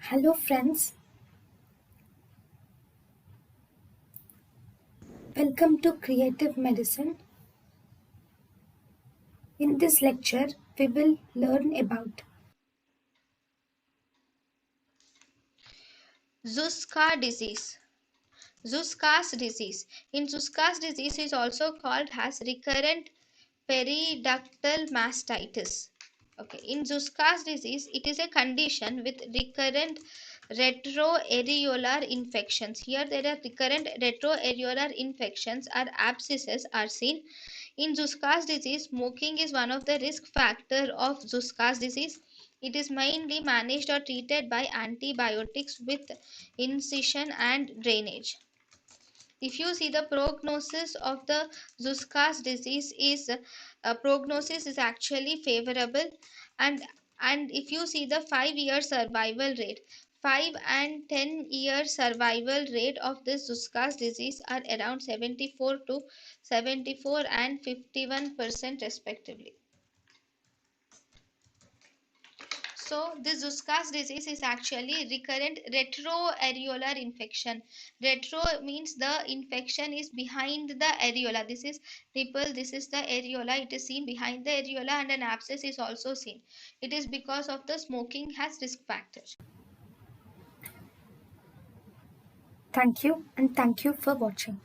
Hello, friends. Welcome to Creative Medicine. In this lecture, we will learn about Zuska disease. Zuska's disease. In Zuska's disease is also called as recurrent periductal mastitis. Okay. In Zuska's disease, it is a condition with recurrent retroareolar infections. Here there are recurrent retroareolar infections or abscesses are seen. In Zuska's disease, smoking is one of the risk factor of Zuska's disease. It is mainly managed or treated by antibiotics with incision and drainage. If you see the prognosis of the Zuska's disease is prognosis is actually favorable, and if you see the 5-year survival rate, 5 and 10-year survival rate of this Zuska's disease are around 74 and 51% respectively. So this Zuska's disease is actually recurrent retroareolar infection. Retro means the infection is behind the areola. This is nipple, this is the areola. It is seen behind the areola and an abscess is also seen. It is because of the smoking has risk factor. thank you and thank you for watching.